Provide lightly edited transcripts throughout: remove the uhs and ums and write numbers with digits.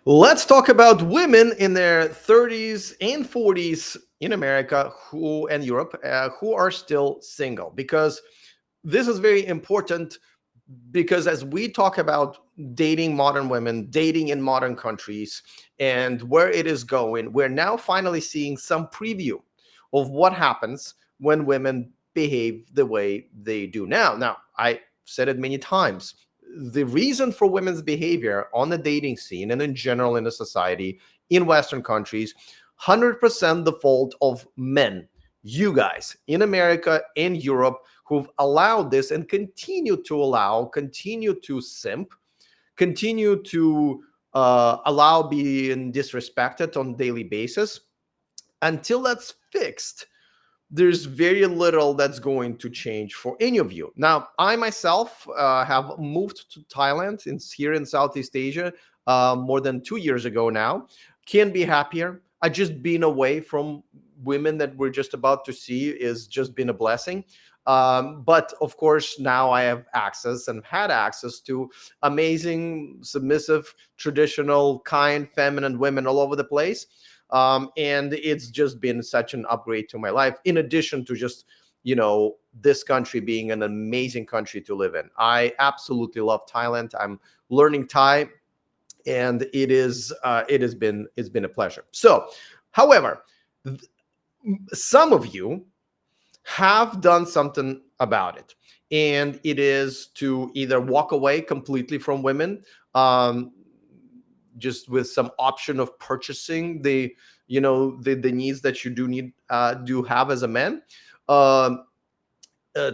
Let's talk about women in their 30s and 40s in America who and Europe who are still single, because this is very important. Because as we talk about dating modern women, dating in modern countries, and where it is going, we're now finally seeing some preview of what happens when women behave the way they do now. Now, I said it many times. The reason for women's behavior on the dating scene and in general in the society in Western countries, 100% the fault of men, you guys in America and Europe, who've allowed this and continue to simp, continue to allow being disrespected on a daily basis. Until that's fixed, there's very little that's going to change for any of you. Now, I myself have moved to Thailand, here in Southeast Asia, more than 2 years ago now. Can't be happier. I just been away from women that we're just about to see is just been a blessing. But of course, now I have access and had access to amazing, submissive, traditional, kind, feminine women all over the place. And it's just been such an upgrade to my life, in addition to just this country being an amazing country to live in. I absolutely love Thailand. I'm learning Thai, and it's been a pleasure. So, however, some of you have done something about it, and it is to either walk away completely from women, just with some option of purchasing the needs that you do have as a man. um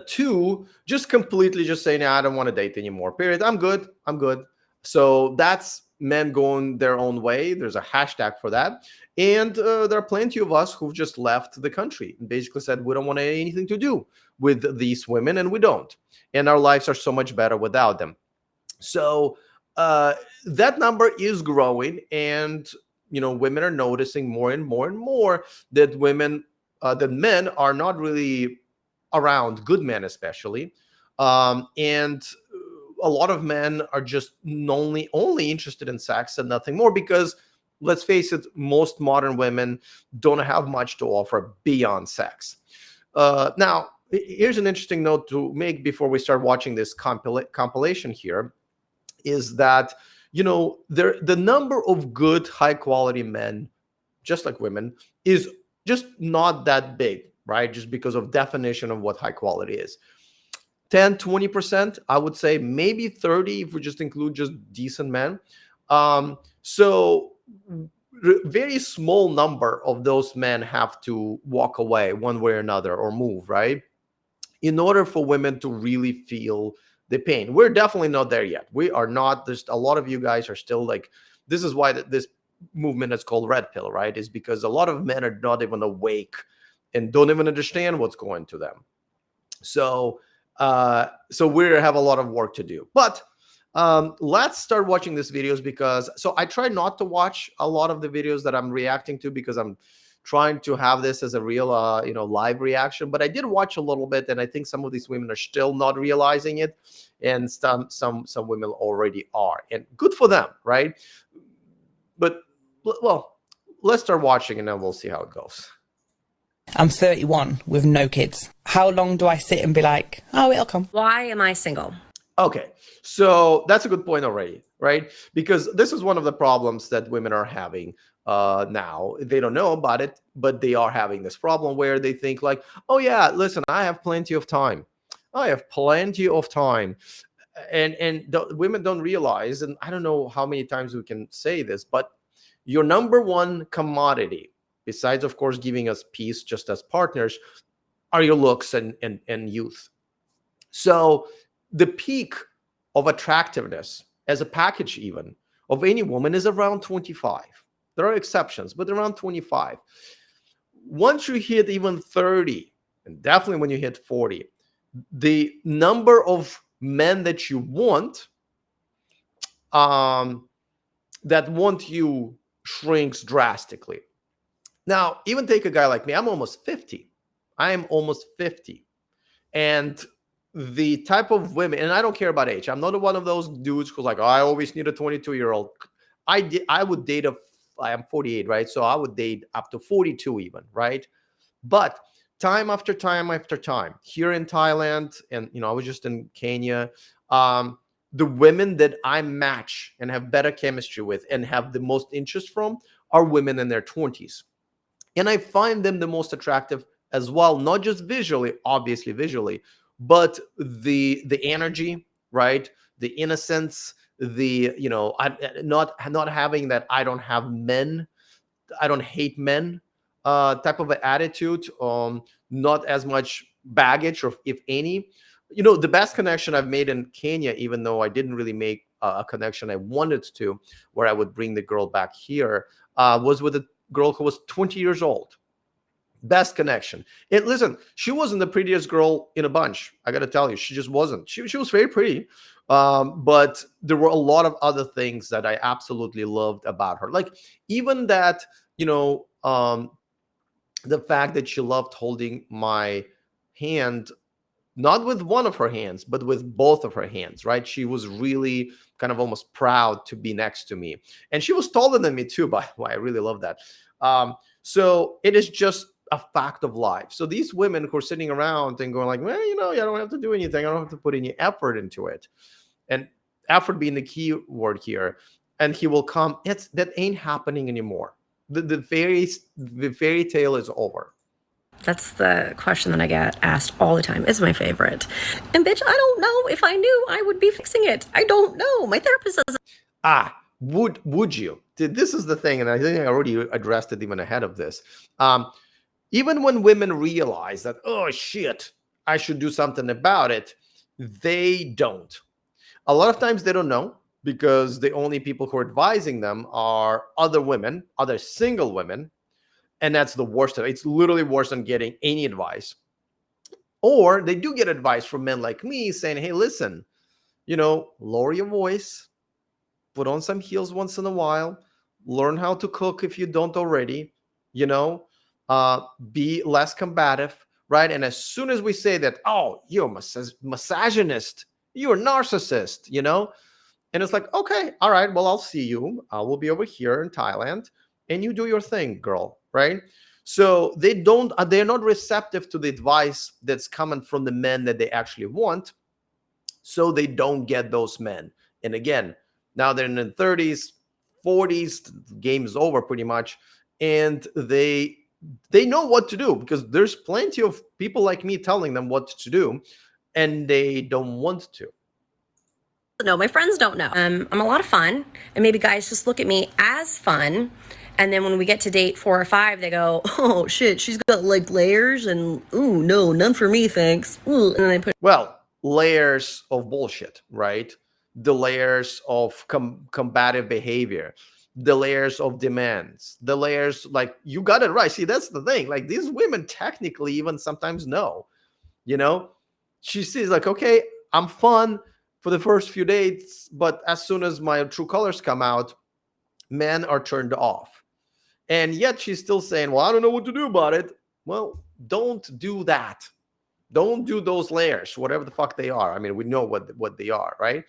Two, just completely just saying, "Nah, I don't want to date anymore, period. I'm good." So that's men going their own way. There's a hashtag for that. And there are plenty of us who've just left the country and basically said, we don't want anything to do with these women, and we don't, and our lives are so much better without them. So uh, that number is growing, and women are noticing more and more and more that that men are not really around good men, especially. And a lot of men are just only interested in sex and nothing more, because let's face it, most modern women don't have much to offer beyond sex. Now, here's an interesting note to make before we start watching this compilation here, is that the number of good, high quality men, just like women, is just not that big, right? Just because of definition of what high quality is. 10-20%, I would say, maybe 30 if we just include just decent men. So very small number of those men have to walk away one way or another, or move, right, in order for women to really feel the pain. We're definitely not there yet. We are not. There's a lot of you guys are still like, this is why this movement is called red pill, right? Is because a lot of men are not even awake and don't even understand what's going to them. So we have a lot of work to do. But let's start watching these videos, because I try not to watch a lot of the videos that I'm reacting to, because I'm trying to have this as a real live reaction. But I did watch a little bit, and I think some of these women are still not realizing it, and some women already are, and good for them, right? But well, let's start watching, and then we'll see how it goes. I'm 31 with no kids. How long do I sit and be like, oh, it'll come? Why am I single? Okay, so that's a good point already, right? Because this is one of the problems that women are having now. They don't know about it, but they are having this problem where they think like, oh yeah, listen, I have plenty of time. I have plenty of time. And the women don't realize, and I don't know how many times we can say this, but your number one commodity, besides of course giving us peace just as partners, are your looks and youth. So the peak of attractiveness as a package, even of any woman, is around 25. There are exceptions, but around 25. Once you hit even 30, and definitely when you hit 40, the number of men that you want, that want you, shrinks drastically. Now, even take a guy like me. I'm almost 50. I am almost 50. And the type of women, and I don't care about age. I'm not one of those dudes who's like, oh, I always need a 22-year-old. I would date I am 48, right? So I would date up to 42 even, right? But time after time after time here in Thailand, and I was just in Kenya, um, the women that I match and have better chemistry with and have the most interest from are women in their 20s. And I find them the most attractive as well, not just visually, obviously visually, but the energy, right? The innocence, the not having that I don't have men, I don't hate men type of an attitude. Not as much baggage, or if any. The best connection I've made in Kenya, even though I didn't really make a connection I wanted to, where I would bring the girl back here, was with a girl who was 20 years old. Best connection. And listen, she wasn't the prettiest girl in a bunch. I got to tell you, she just wasn't. She was very pretty, but there were a lot of other things that I absolutely loved about her. Like even that, you know, um, the fact that she loved holding my hand, not with one of her hands, but with both of her hands, right? She was really kind of almost proud to be next to me. And she was taller than me too, by the way. I really love that. So it is just a fact of life. So these women who are sitting around and going like, well, I don't have to do anything. I don't have to put any effort into it. And effort being the key word here. And he will come. That ain't happening anymore. The fairy tale is over. That's the question that I get asked all the time. It's my favorite. And bitch, I don't know. If I knew, I would be fixing it. I don't know. My therapist says. Would you? This is the thing, and I think I already addressed it even ahead of this. Even when women realize that, oh shit, I should do something about it, they don't. A lot of times they don't know, because the only people who are advising them are other women, other single women. And that's the worst of it. It's literally worse than getting any advice. Or they do get advice from men like me saying, hey, listen, lower your voice, put on some heels once in a while, learn how to cook if you don't already, you know, be less combative, right? And as soon as we say that, oh, you're a misogynist, you're a narcissist, and it's like, okay, all right, well, I'll see you. I will be over here in Thailand, and you do your thing, girl, right? So they're not receptive to the advice that's coming from the men that they actually want. So they don't get those men. And again, now they're in their 30s, 40s, the game is over pretty much. And they know what to do, because there's plenty of people like me telling them what to do, and they don't want to. No, my friends don't know. I'm a lot of fun, and maybe guys just look at me as fun. And then when we get to date 4 or 5, they go, oh shit, she's got like layers, and ooh, no, none for me, thanks. Ooh, and then they put layers of bullshit, right? The layers of combative behavior, the layers of demands, the layers, like, you got it right. See, that's the thing. Like, these women technically even sometimes know, she sees like, okay, I'm fun for the first few dates, but as soon as my true colors come out, men are turned off. And yet she's still saying, well, I don't know what to do about it. Well, don't do that. Don't do those layers, whatever the fuck they are. I mean, we know what they are, right?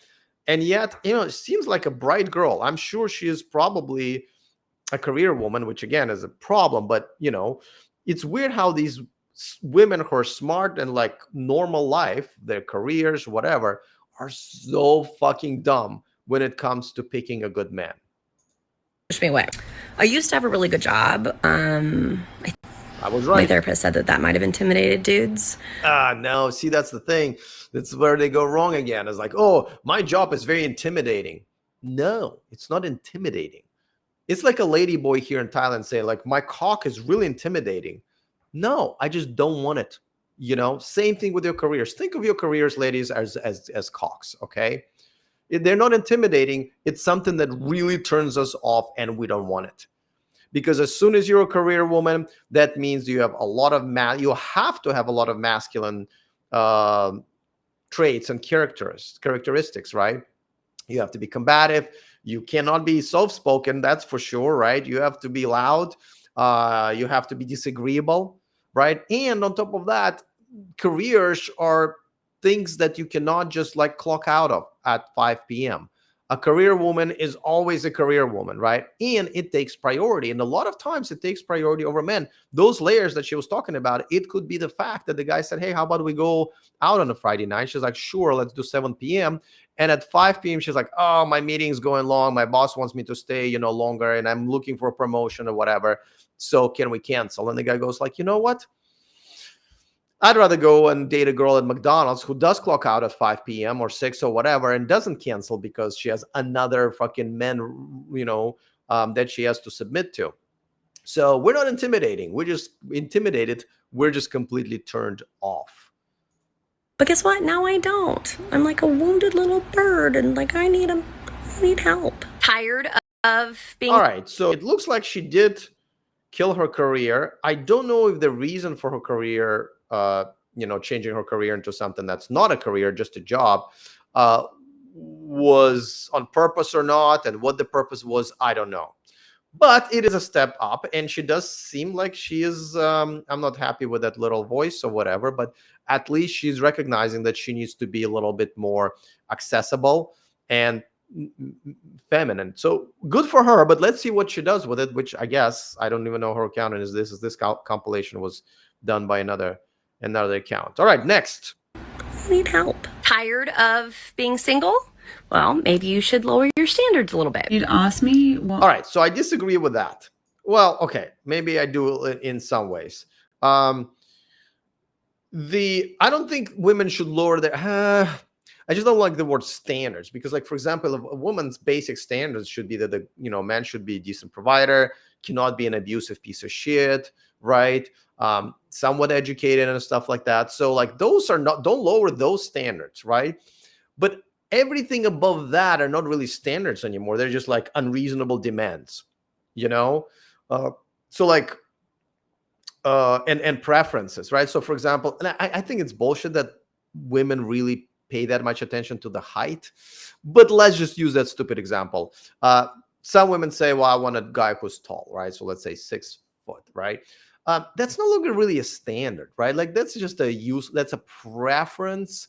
And yet, it seems like a bright girl. I'm sure she is probably a career woman, which again is a problem. But, it's weird how these women who are smart and like normal life, their careers, whatever, are so fucking dumb when it comes to picking a good man. push me away. I used to have a really good job. I was right. My therapist said that might have intimidated dudes. No. See, that's the thing. That's where they go wrong again. It's like, oh, my job is very intimidating. No, it's not intimidating. It's like a lady boy here in Thailand saying, like, my cock is really intimidating. No, I just don't want it. Same thing with your careers. Think of your careers, ladies, as cocks, okay? They're not intimidating. It's something that really turns us off, and we don't want it. Because as soon as you're a career woman, that means you have a lot of you have to have a lot of masculine traits and characteristics, right? You have to be combative. You cannot be soft-spoken, that's for sure, right? You have to be loud. You have to be disagreeable, right? And on top of that, careers are things that you cannot just like clock out of at 5 p.m. A career woman is always a career woman, right? And it takes priority. And a lot of times it takes priority over men. Those layers that she was talking about, it could be the fact that the guy said, hey, how about we go out on a Friday night? She's like, sure, let's do 7 p.m. And at 5 p.m., she's like, oh, my meeting's going long. My boss wants me to stay, longer, and I'm looking for a promotion or whatever. So can we cancel? And the guy goes like, you know what? I'd rather go and date a girl at McDonald's who does clock out at 5 p.m. or 6 or whatever and doesn't cancel because she has another fucking man, that she has to submit to. So we're not intimidating. We're just intimidated. We're just completely turned off. But guess what? Now I don't. I'm like a wounded little bird, and like I need help. Tired of being. All right. So it looks like she did kill her career. I don't know if the reason for her career, changing her career into something that's not a career, just a job, was on purpose or not, and what the purpose was, I don't know. But it is a step up, and she does seem like she is, I'm not happy with that little voice or whatever, but at least she's recognizing that she needs to be a little bit more accessible and feminine. So good for her, but let's see what she does with it, which I guess, I don't even know her account is this compilation was done by another account. All right, next. I need help. Tired of being single? Well, maybe you should lower your standards a little bit. You'd ask me what... All right, so I disagree with that. Well, okay, maybe I do in some ways. I don't think women should lower their I just don't like the word standards, because, like, for example, a woman's basic standards should be that the man should be a decent provider, cannot be an abusive piece of shit, right? Somewhat educated and stuff like that. So, like, those are not, don't lower those standards, right? But everything above that are not really standards anymore. They're just like unreasonable demands, So like, and preferences, right? So, for example, and I think it's bullshit that women really pay that much attention to the height, but let's just use that stupid example. Some women say, well, I want a guy who's tall, right? So let's say 6 foot, right? That's no longer really a standard, right? Like, that's just that's a preference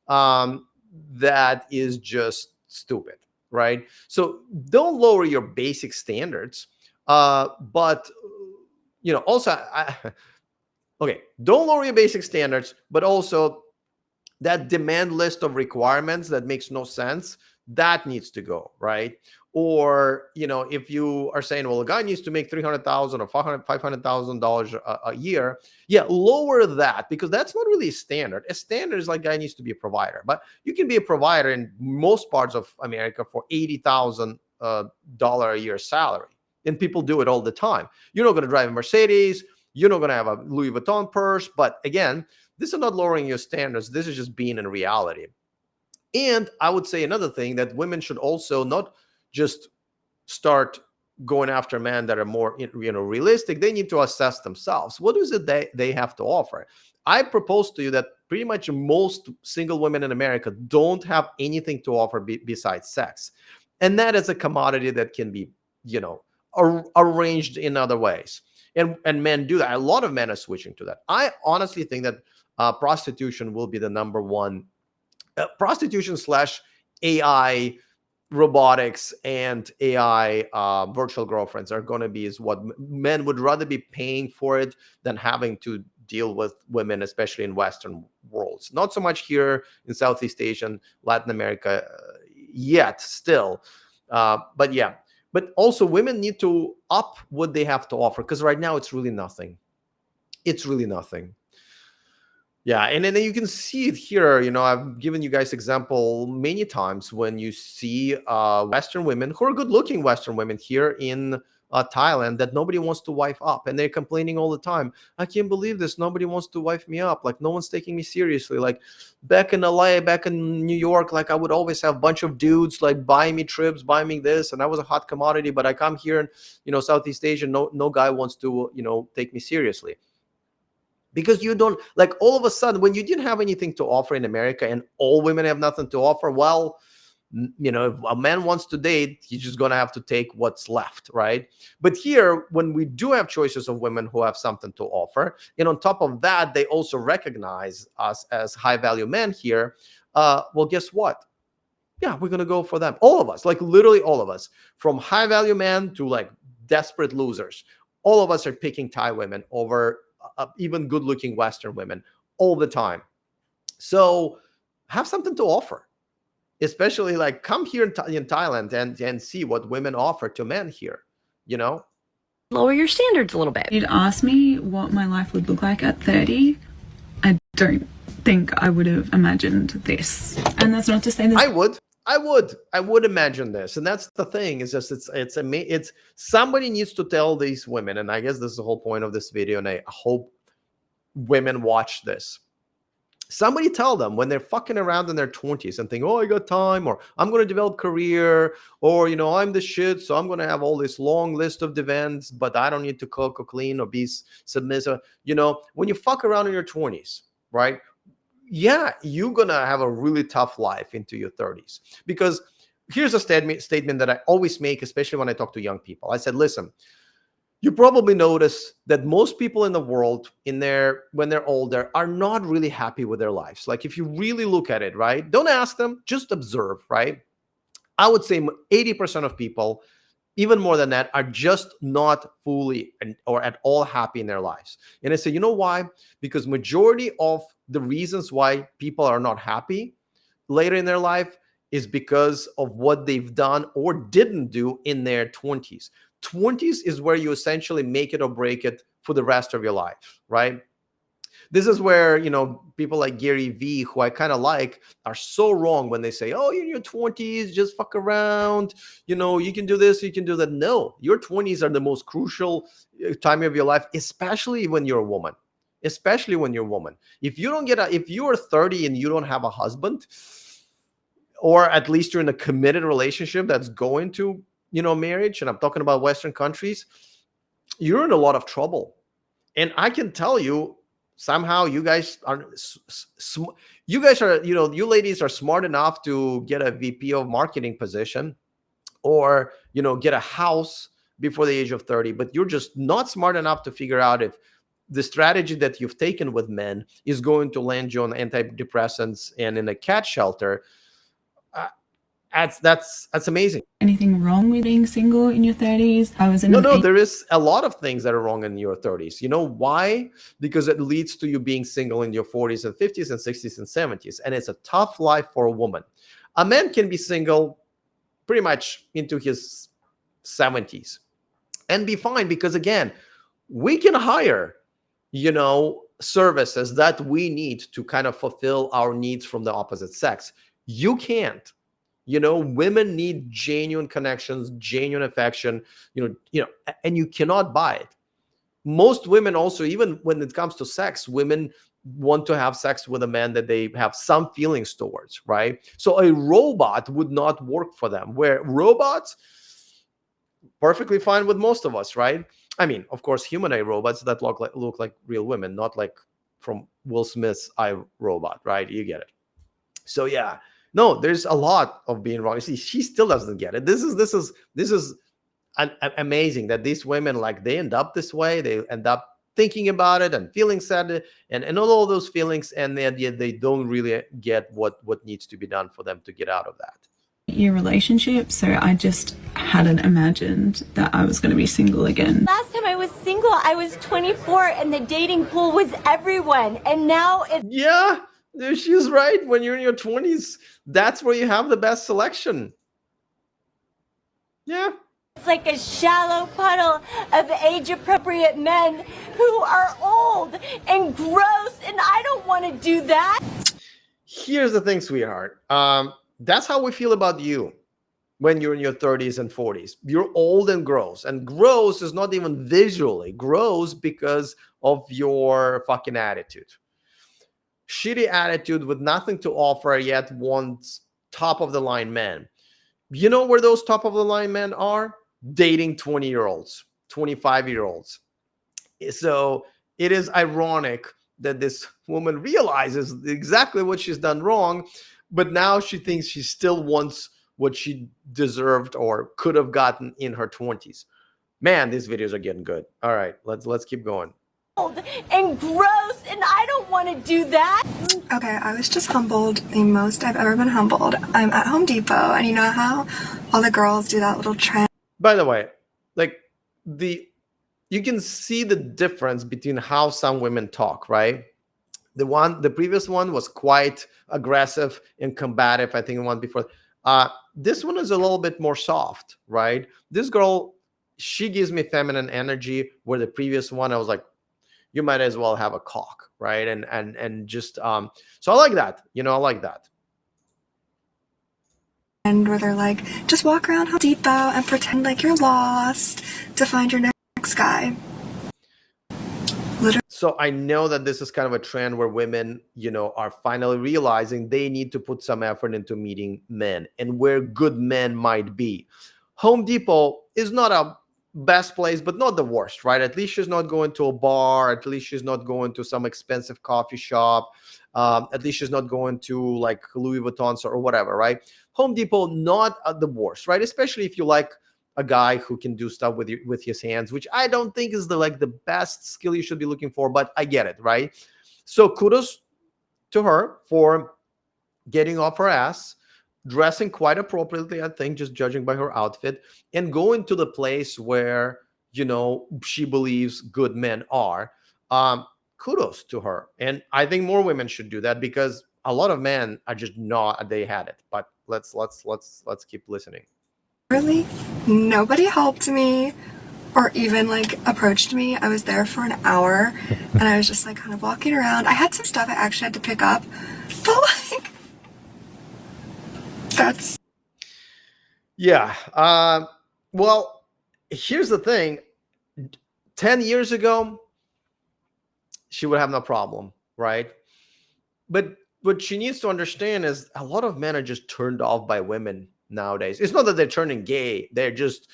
that is just stupid, right? So don't lower your basic standards, but also, okay, don't lower your basic standards, but also that demand list of requirements that makes no sense, that needs to go, right? Or, if you are saying, well, a guy needs to make $300,000 or $500,000 a year, yeah, lower that, because that's not really a standard. A standard is like, guy needs to be a provider, but you can be a provider in most parts of America for $80,000 a year salary, and people do it all the time. You're not going to drive a Mercedes, you're not going to have a Louis Vuitton purse, but again, this is not lowering your standards. This is just being in reality. And I would say another thing, that women should also not just start going after men that are more, realistic. They need to assess themselves. What is it they have to offer? I propose to you that pretty much most single women in America don't have anything to offer besides sex. And that is a commodity that can be, arranged in other ways. And men do that. A lot of men are switching to that. I honestly think that prostitution will be the number one. Prostitution / AI, robotics, and AI virtual girlfriends are going to be is what men would rather be paying for it than having to deal with women, especially in Western worlds. Not so much here in Southeast Asia and Latin America yet, still. But yeah. But also, women need to up what they have to offer, because right now it's really nothing. It's really nothing. Yeah, and then you can see it here. I've given you guys example many times when you see Western women who are good-looking Western women here in Thailand that nobody wants to wife up, and they're complaining all the time. I can't believe this. Nobody wants to wife me up. Like, no one's taking me seriously. Like, back in LA, back in New York, like, I would always have a bunch of dudes like buying me trips, buying me this, and I was a hot commodity. But I come here in Southeast Asia, no guy wants to take me seriously. Because you don't, like, all of a sudden, when you didn't have anything to offer in America and all women have nothing to offer, well, if a man wants to date, he's just going to have to take what's left, right? But here, when we do have choices of women who have something to offer, and on top of that, they also recognize us as high-value men here, well, guess what? Yeah, we're gonna go for them. All of us, like literally all of us, from high value men to like desperate losers. All of us are picking Thai women over even good looking Western women all the time. So have something to offer, especially like come here in Thailand and see what women offer to men here, you know? Lower your standards a little bit. You'd ask me what my life would look like at 30, I don't think I would have imagined this. And that's not to say that I would imagine this, and that's the thing. Is just it's somebody needs to tell these women, and I guess this is the whole point of this video, and I hope women watch this. Somebody tell them when they're fucking around in their 20s and think, oh, I got time, or I'm going to develop career, or I'm the shit, so I'm going to have all this long list of events, but I don't need to cook or clean or be submissive. When you fuck around in your 20s, right? Yeah, you're going to have a really tough life into your 30s. Because here's a statement that I always make, especially when I talk to young people. I said, listen, you probably notice that most people in the world when they're older are not really happy with their lives. Like if you really look at it, right? Don't ask them, just observe, right? I would say 80% of people, even more than that, are just not fully or at all happy in their lives. And I say, you know why? Because majority of the reasons why people are not happy later in their life is because of what they've done or didn't do in their 20s. 20s is where you essentially make it or break it for the rest of your life, right? This is where, people like Gary Vee, who I kind of like, are so wrong when they say, oh, you're in your 20s, just fuck around. You can do this, you can do that. No, your 20s are the most crucial time of your life, especially when you're a woman. Especially when you're a woman. If you are 30 and you don't have a husband, or at least you're in a committed relationship that's going to, marriage, and I'm talking about Western countries, you're in a lot of trouble. And I can tell you, somehow you guys are, you ladies are smart enough to get a VP of marketing position, or, get a house before the age of 30, but you're just not smart enough to figure out if the strategy that you've taken with men is going to land you on antidepressants and in a cat shelter. That's amazing. Anything wrong with being single in your 30s? I was in No, there is a lot of things that are wrong in your 30s. You know why? Because it leads to you being single in your 40s and 50s and 60s and 70s. And it's a tough life for a woman. A man can be single pretty much into his 70s and be fine, because again, we can hire, services that we need to kind of fulfill our needs from the opposite sex. You can't. Women need genuine connections, genuine affection, and you cannot buy it. Most women also, even when it comes to sex, women want to have sex with a man that they have some feelings towards, right? So a robot would not work for them, where robots, perfectly fine with most of us, right? I mean, of course, humanoid robots that look like real women, not like from Will Smith's I, Robot, right? You get it. So yeah. No, there's a lot of being wrong. See, she still doesn't get it. This is amazing that these women, like, they end up this way. They end up thinking about it and feeling sad and all those feelings, and yet they don't really get what needs to be done for them to get out of that. Your relationship, so I just hadn't imagined that I was going to be single again. Last time I was single, I was 24 and the dating pool was everyone, and now it's... Yeah. She's right. When you're in your 20s, that's where you have the best selection. Yeah. It's like a shallow puddle of age-appropriate men who are old and gross, and I don't want to do that. Here's the thing, sweetheart. That's how we feel about you when you're in your 30s and 40s. You're old and gross. And gross is not even visually. Gross because of your fucking attitude. Shitty attitude with nothing to offer, yet wants top of the line men. You know where those top of the line men are? Dating 20-year-olds, 25-year-olds. So it is ironic that this woman realizes exactly what she's done wrong, but now she thinks she still wants what she deserved or could have gotten in her 20s. Man, these videos are getting good. All right, let's keep going. and gross, and I don't want to do that. Okay, I was just humbled the most I've ever been humbled. I'm at Home Depot, and you know how all the girls do that little trend. By the way, like you can see the difference between how some women talk, right? The previous one was quite aggressive and combative. I think the one before, this one is a little bit more soft, right? This girl, she gives me feminine energy, where the previous one, I was like, you might as well have a cock, right? And just so I like that, I like that. And where they're like, just walk around Home Depot and pretend like you're lost to find your next guy. So I know that this is kind of a trend where women, are finally realizing they need to put some effort into meeting men and where good men might be. Home Depot is not a best place, but not the worst, right? At least she's not going to a bar. At least she's not going to some expensive coffee shop. At least she's not going to like Louis Vuitton or whatever, right? Home Depot, not the worst, right? Especially if you like a guy who can do stuff with his hands, which I don't think is the best skill you should be looking for, but I get it, right? So kudos to her for getting off her ass, dressing quite appropriately, I think, just judging by her outfit, and going to the place where, she believes good men are. Kudos to her. And I think more women should do that, because a lot of men are just not, they had it. But let's keep listening. Really, nobody helped me or even like approached me. I was there for an hour and I was just like kind of walking around. I had some stuff I actually had to pick up, but like that's yeah. Well, here's the thing. 10 years ago, she would have no problem, right? But what she needs to understand is a lot of men are just turned off by women nowadays. It's not that they're turning gay, they're just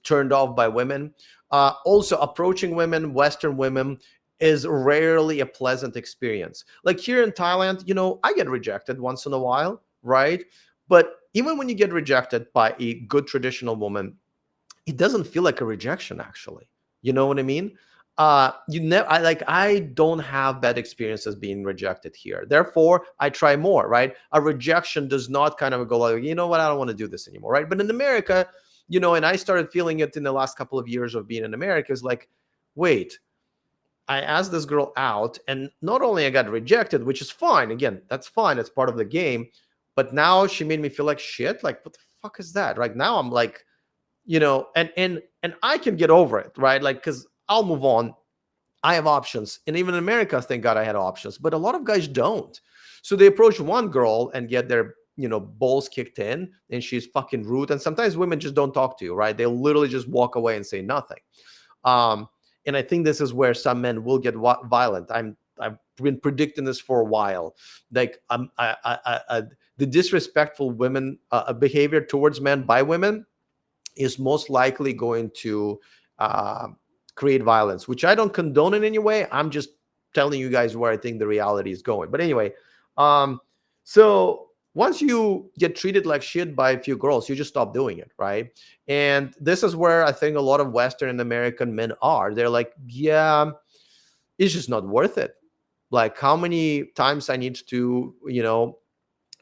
turned off by women. Also, approaching women, Western women, is rarely a pleasant experience. Like here in Thailand, I get rejected once in a while, right? But even when you get rejected by a good traditional woman, it doesn't feel like a rejection, actually. You know what I mean? I don't have bad experiences being rejected here. Therefore, I try more, right? A rejection does not kind of go like, you know what, I don't want to do this anymore, right? But in America, and I started feeling it in the last couple of years of being in America, is like, wait, I asked this girl out, and not only I got rejected, which is fine. Again, that's fine. It's part of the game. But now she made me feel like shit. Like, what the fuck is that? Right now, I'm like, and I can get over it, right? Like, because I'll move on. I have options. And even in America, thank God I had options. But a lot of guys don't. So they approach one girl and get their, balls kicked in, and she's fucking rude. And sometimes women just don't talk to you, right? They literally just walk away and say nothing. And I think this is where some men will get violent. I've been predicting this for a while. Like the disrespectful women behavior towards men by women is most likely going to create violence, which I don't condone in any way. I'm just telling you guys where I think the reality is going. But anyway, so once you get treated like shit by a few girls, you just stop doing it, right? And this is where I think a lot of Western and American men are. They're like, yeah, it's just not worth it. Like, how many times I need to,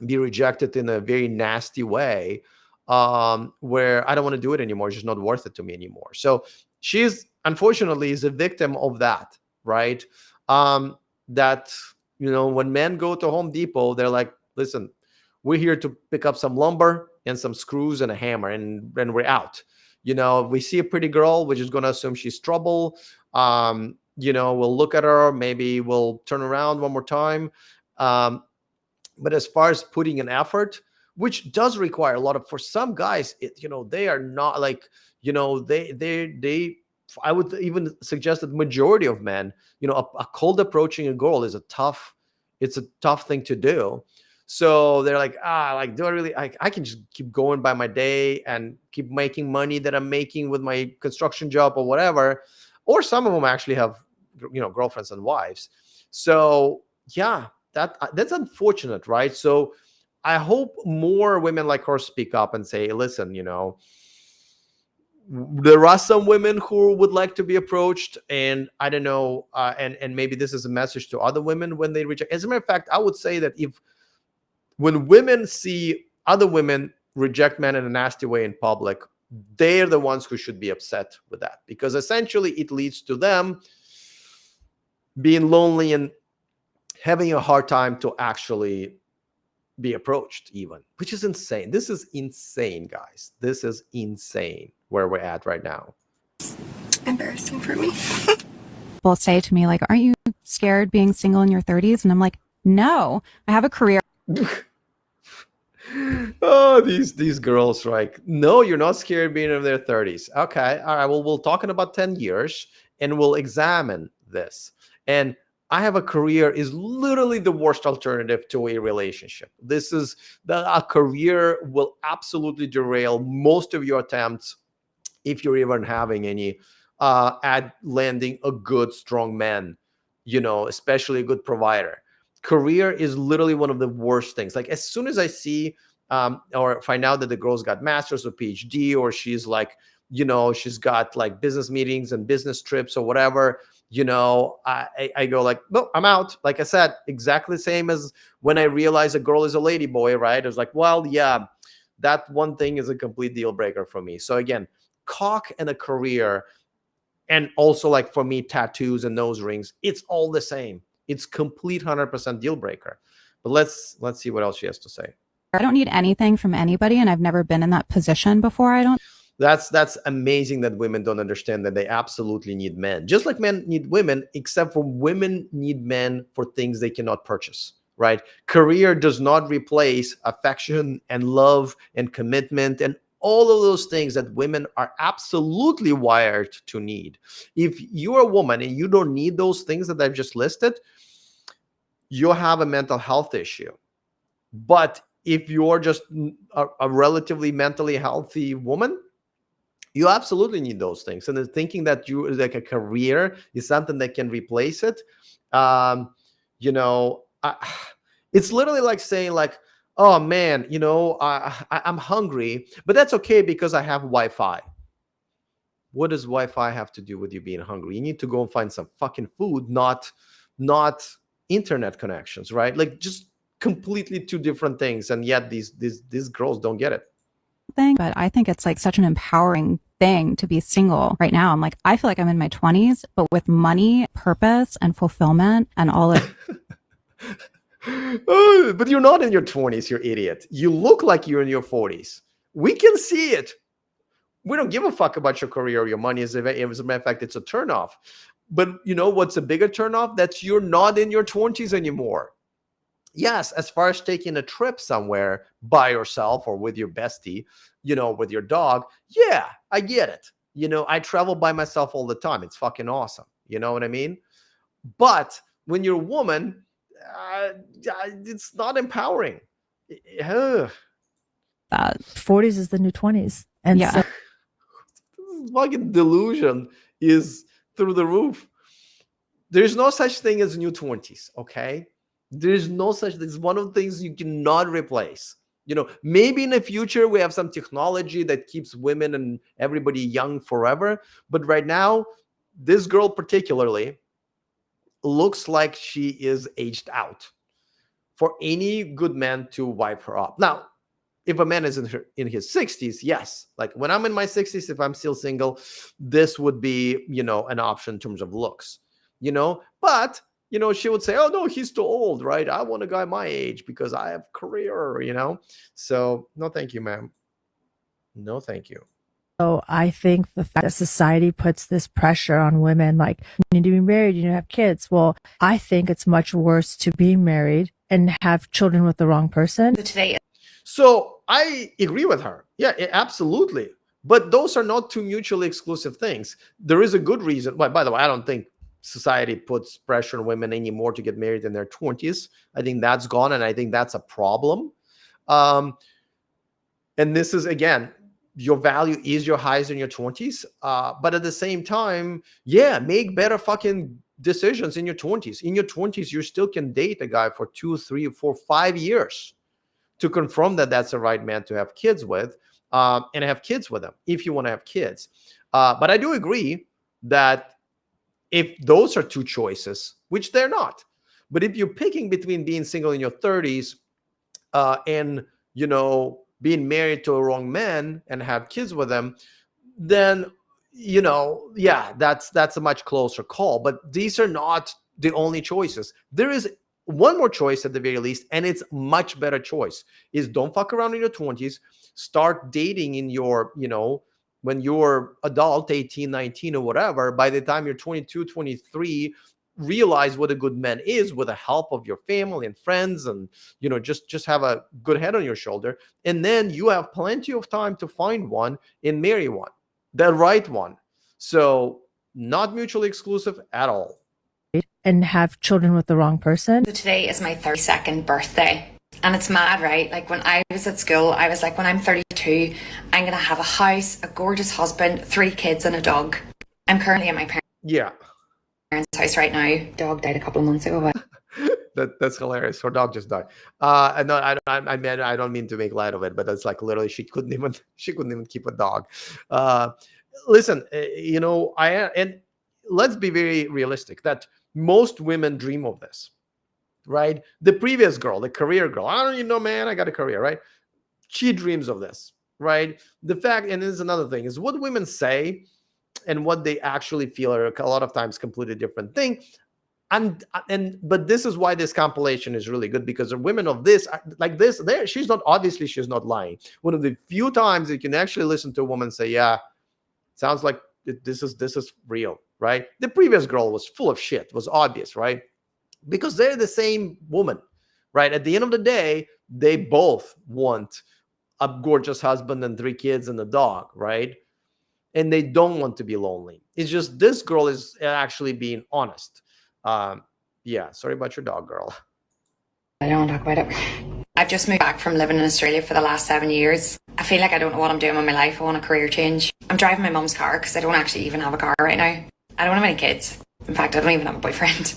be rejected in a very nasty way, where I don't want to do it anymore. It's just not worth it to me anymore. So she's, unfortunately, is a victim of that, right? That, when men go to Home Depot, they're like, listen, we're here to pick up some lumber and some screws and a hammer, and we're out. We see a pretty girl, we're just going to assume she's trouble. We'll look at her, maybe we'll turn around one more time. But as far as putting an effort, which does require a lot of, for some guys, they are not like, they I would even suggest that majority of men, a cold approaching a girl is it's a tough thing to do. So they're like, do I really, I can just keep going by my day and keep making money that I'm making with my construction job or whatever. Or some of them actually have, girlfriends and wives. So yeah, that's unfortunate, right? So I hope more women like her speak up and say, listen, There are some women who would like to be approached, and I don't know, and maybe this is a message to other women when they reject. As a matter of fact, I would say that when women see other women reject men in a nasty way in public, they're the ones who should be upset with that, because essentially it leads to them being lonely and having a hard time to actually be approached, even, which is insane. This is insane, guys. This is insane where we're at right now. Embarrassing for me. People say to me, like, aren't you scared being single in your 30s? And I'm like, no, I have a career. Oh, these girls, like, no, you're not scared being in their 30s. Okay, all right, well, we'll talk in about 10 years and we'll examine this. And I have a career is literally the worst alternative to a relationship. This is a career will absolutely derail most of your attempts, if you're even having any, at landing a good, strong man, especially a good provider. Career is literally one of the worst things. Like, as soon as I see or find out that the girl's got master's or PhD, or she's like, she's got like business meetings and business trips or whatever, I go like, no, I'm out. Like I said, exactly the same as when I realized a girl is a lady boy, right? I was like, well, yeah, that one thing is a complete deal breaker for me. So again, cock and a career, and also like for me, tattoos and nose rings, it's all the same. It's complete 100% deal breaker. But let's see what else she has to say. I don't need anything from anybody, and I've never been in that position before. That's amazing that women don't understand that they absolutely need men, just like men need women, except for women need men for things they cannot purchase, right? Career does not replace affection and love and commitment and all of those things that women are absolutely wired to need. If you're a woman and you don't need those things that I've just listed, you'll have a mental health issue. But if you're just a relatively mentally healthy woman, you absolutely need those things. And then thinking that you like a career is something that can replace it, it's literally like saying like, oh man, I'm hungry, but that's okay because I have Wi-Fi. What does Wi-Fi have to do with you being hungry? You need to go and find some fucking food, not internet connections, right? Like, just completely two different things. And yet these girls don't get it. But I think it's like such an empowering thing to be single right now. I'm like, I feel like I'm in my 20s, but with money, purpose, and fulfillment, and all of. But you're not in your 20s, you idiot. You look like you're in your 40s. We can see it. We don't give a fuck about your career or your money. As a matter of fact, it's a turnoff. But you know what's a bigger turnoff? That's you're not in your 20s anymore. Yes, as far as taking a trip somewhere by yourself or with your bestie, with your dog, yeah, I get it. I travel by myself all the time. It's fucking awesome. You know what I mean? But when you're a woman, it's not empowering. That 40s is the new 20s. And Yeah. so Fucking delusion is through the roof. There's no such thing as new 20s, okay? There's no such thing. It's one of the things you cannot replace. Maybe in the future we have some technology that keeps women and everybody young forever. But right now, this girl particularly looks like she is aged out for any good man to wipe her up. Now, if a man is in his 60s, yes. Like when I'm in my 60s, if I'm still single, this would be, an option in terms of looks, but she would say, oh no, he's too old, right? I want a guy my age because I have career, So no, thank you, ma'am. No, thank you. I think the fact that society puts this pressure on women, like, you need to be married, you need to have kids. Well, I think it's much worse to be married and have children with the wrong person. So I agree with her. Yeah, absolutely. But those are not two mutually exclusive things. There is a good reason. By the way, I don't think society puts pressure on women anymore to get married in their 20s. I think that's gone, and I think that's a problem. And this is, again, your value is your highest in your 20s. But at the same time, yeah, make better fucking decisions in your 20s. In your 20s, you still can date a guy for 2, 3, 4, 5 years to confirm that that's the right man to have kids with. and have kids with them if you want to have kids. But I do agree that if those are two choices, which they're not, but if you're picking between being single in your 30s and, you know, being married to a wrong man and have kids with them, then, you know, yeah, that's a much closer call. But these are not the only choices. There is one more choice at the very least, and it's much better choice, is don't fuck around in your 20s. Start dating in your, you know, when you're adult, 18, 19 or whatever. By the time you're 22, 23, realize what a good man is with the help of your family and friends, and, you know, just have a good head on your shoulder. And then you have plenty of time to find one and marry one, the right one. So not mutually exclusive at all. And have children with the wrong person. So today is my 32nd birthday. And it's mad, right? Like when I was at school, I was like, when I'm 32, I'm going to have a house, a gorgeous husband, 3 kids and a dog. I'm currently at my parents' house right now. Dog died a couple of months ago. But That's hilarious. Her dog just died. And no, I don't mean to make light of it, but it's like literally she couldn't even keep a dog. Listen, you know, and let's be very realistic that most women dream of this, right? The previous girl, the career girl, I don't even know, man, I got a career, right? She dreams of this, right? The fact, and this is another thing, is what women say and what they actually feel are a lot of times completely different thing. But this is why this compilation is really good, because the women of this, like this, there, she's not lying. One of the few times you can actually listen to a woman say, yeah, sounds like this is real, right? The previous girl was full of shit, was obvious, right? Because they're the same woman, right? At the end of the day, they both want a gorgeous husband and 3 kids and a dog, right? And they don't want to be lonely. It's just this girl is actually being honest. Yeah, sorry about your dog, girl. I don't want to talk about it. I've just moved back from living in Australia for the last 7 years. I feel like I don't know what I'm doing with my life. I want a career change. I'm driving my mum's car because I don't actually even have a car right now. I don't have any kids. In fact, I don't even have a boyfriend.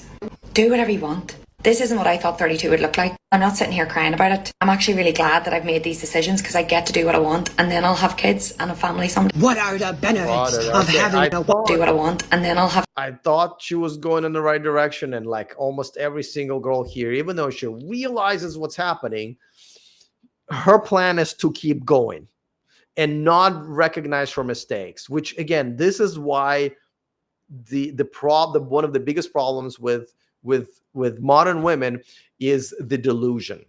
Do whatever you want. This isn't what I thought 32 would look like. I'm not sitting here crying about it. I'm actually really glad that I've made these decisions because I get to do what I want, and then I'll have kids and a family someday. What are the benefits of having do what I want, and then I'll have... I thought she was going in the right direction, and like almost every single girl here, even though she realizes what's happening, her plan is to keep going and not recognize her mistakes, which again, this is why one of the biggest problems with modern women is the delusion,